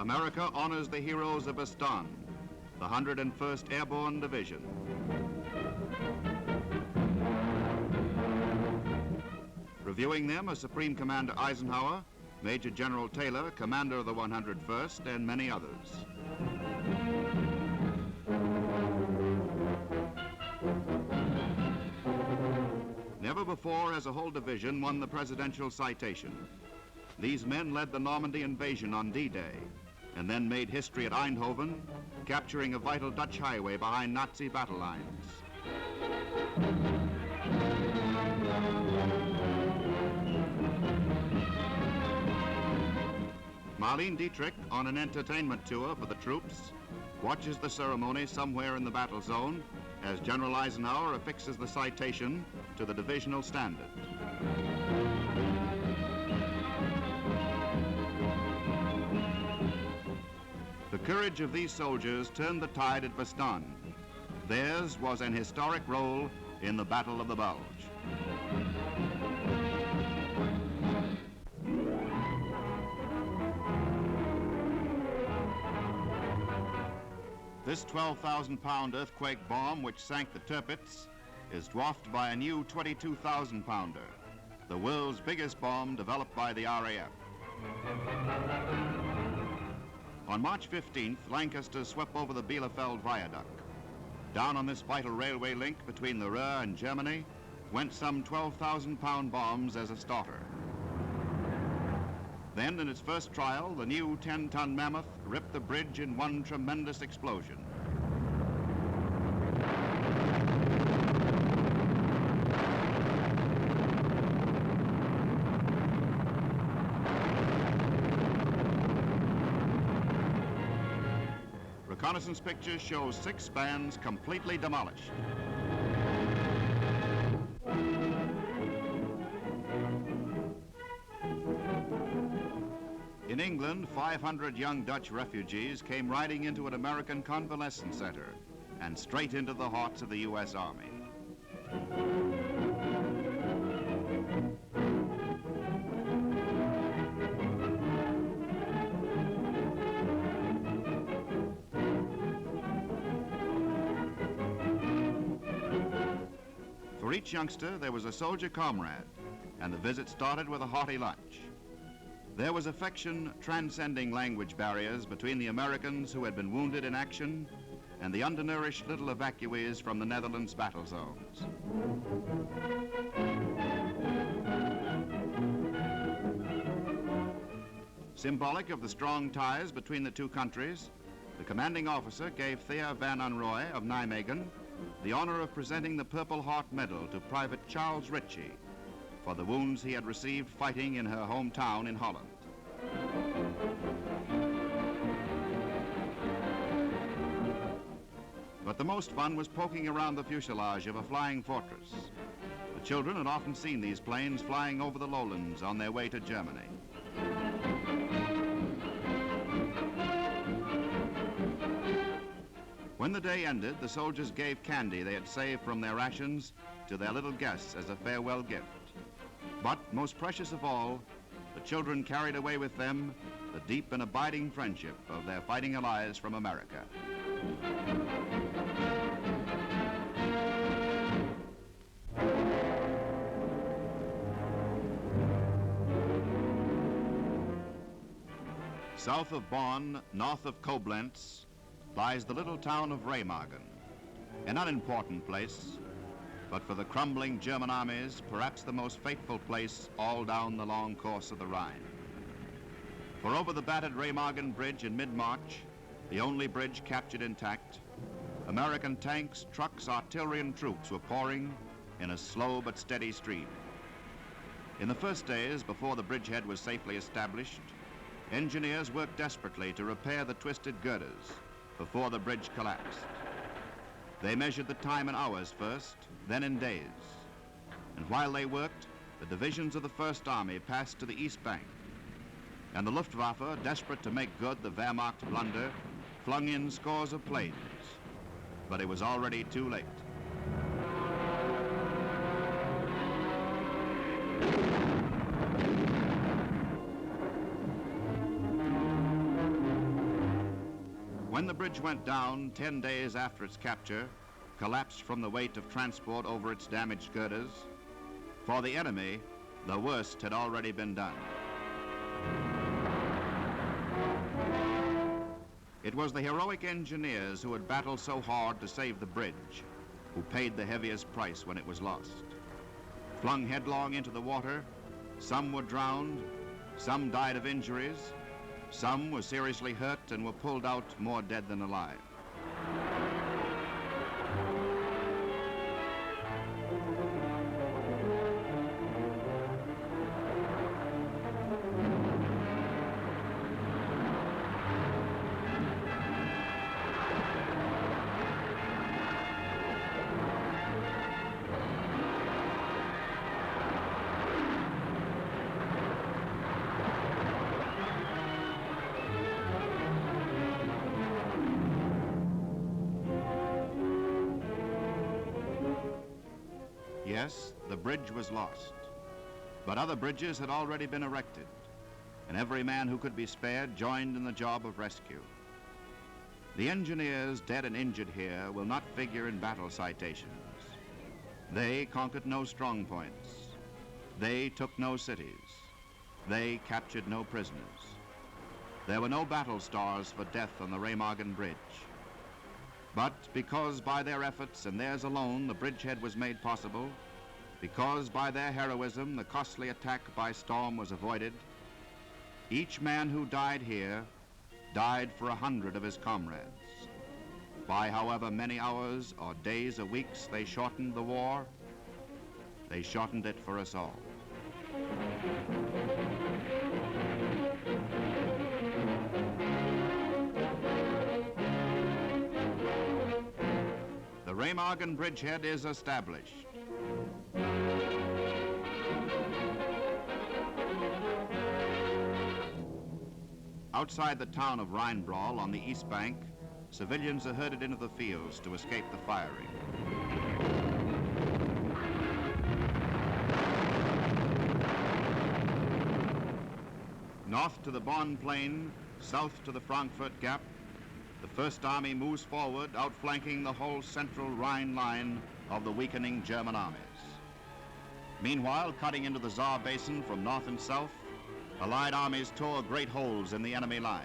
America honors the heroes of Bastogne, the 101st Airborne Division. Reviewing them are Supreme Commander Eisenhower, Major General Taylor, Commander of the 101st, and many others. Never before has a whole division won the presidential citation. These men led the Normandy invasion on D-Day, and then made history at Eindhoven, capturing a vital Dutch highway behind Nazi battle lines. Marlene Dietrich, on an entertainment tour for the troops, watches the ceremony somewhere in the battle zone as General Eisenhower affixes the citation to the divisional standard. The courage of these soldiers turned the tide at Bastogne. Theirs was an historic role in the Battle of the Bulge. This 12,000-pound earthquake bomb, which sank the Tirpitz, is dwarfed by a new 22,000-pounder, the world's biggest bomb developed by the RAF. On March 15th, Lancaster swept over the Bielefeld Viaduct. Down on this vital railway link between the Ruhr and Germany went some 12,000-pound bombs as a starter. Then, in its first trial, the new 10-ton Mammoth ripped the bridge in one tremendous explosion. Reconnaissance pictures show 6 spans completely demolished. In England, 500 young Dutch refugees came riding into an American convalescent center and straight into the hearts of the U.S. Army. For each youngster, there was a soldier comrade, and the visit started with a hearty lunch. There was affection transcending language barriers between the Americans who had been wounded in action and the undernourished little evacuees from the Netherlands battle zones. Symbolic of the strong ties between the two countries, the commanding officer gave Thea van Anrooy of Nijmegen the honor of presenting the Purple Heart Medal to Private Charles Ritchie for the wounds he had received fighting in her hometown in Holland. But the most fun was poking around the fuselage of a flying fortress. The children had often seen these planes flying over the lowlands on their way to Germany. When the day ended, the soldiers gave candy they had saved from their rations to their little guests as a farewell gift. But most precious of all, the children carried away with them the deep and abiding friendship of their fighting allies from America. South of Bonn, north of Coblenz, lies the little town of Remagen, an unimportant place, but for the crumbling German armies, perhaps the most fateful place all down the long course of the Rhine. For over the battered Remagen Bridge in mid-March, the only bridge captured intact, American tanks, trucks, artillery, and troops were pouring in a slow but steady stream. In the first days, before the bridgehead was safely established, engineers worked desperately to repair the twisted girders before the bridge collapsed. They measured the time in hours first, then in days. And while they worked, the divisions of the First Army passed to the East Bank. And the Luftwaffe, desperate to make good the Wehrmacht blunder, flung in scores of planes. But it was already too late. When the bridge went down 10 days after its capture, collapsed from the weight of transport over its damaged girders, for the enemy, the worst had already been done. It was the heroic engineers who had battled so hard to save the bridge, who paid the heaviest price when it was lost. Flung headlong into the water, some were drowned, some died of injuries, some were seriously hurt and were pulled out more dead than alive. Yes, the bridge was lost, but other bridges had already been erected, and every man who could be spared joined in the job of rescue. The engineers dead and injured here will not figure in battle citations. They conquered no strong points. They took no cities. They captured no prisoners. There were no battle stars for death on the Remagen Bridge. But because by their efforts and theirs alone the bridgehead was made possible, because by their heroism the costly attack by storm was avoided, each man who died here died for 100 of his comrades. By however many hours or days or weeks they shortened the war, they shortened it for us all. The Remagen bridgehead is established. Outside the town of Rhine River on the east bank, civilians are herded into the fields to escape the firing. North to the Bonn Plain, south to the Frankfurt Gap, the First Army moves forward, outflanking the whole central Rhine line of the weakening German armies. Meanwhile, cutting into the Saar Basin from north and south, Allied armies tore great holes in the enemy line.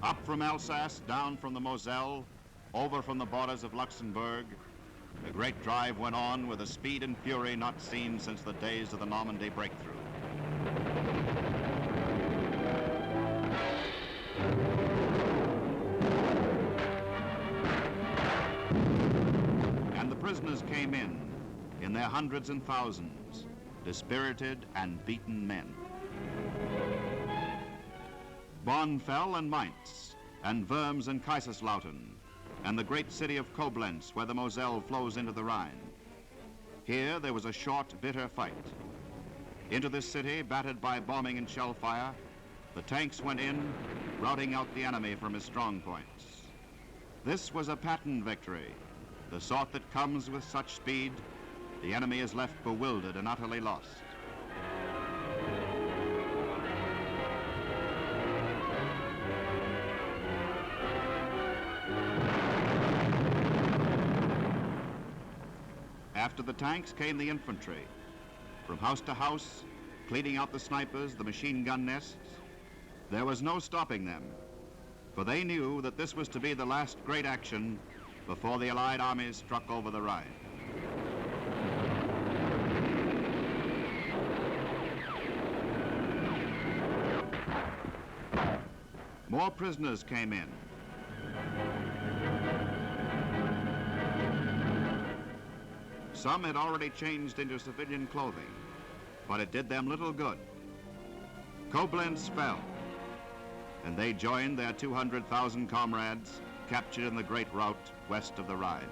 Up from Alsace, down from the Moselle, over from the borders of Luxembourg, the great drive went on with a speed and fury not seen since the days of the Normandy breakthrough. And the prisoners came in their hundreds and thousands, dispirited and beaten men. Bonn fell, and Mainz, and Worms and Kaiserslautern, and the great city of Coblenz, where the Moselle flows into the Rhine. Here there was a short, bitter fight. Into this city, battered by bombing and shell fire, the tanks went in, routing out the enemy from his strong points. This was a pattern victory, the sort that comes with such speed, the enemy is left bewildered and utterly lost. After the tanks came the infantry. From house to house, cleaning out the snipers, the machine gun nests, there was no stopping them, for they knew that this was to be the last great action before the Allied armies struck over the Rhine. More prisoners came in. Some had already changed into civilian clothing, but it did them little good. Coblenz fell, and they joined their 200,000 comrades captured in the great rout west of the Rhine.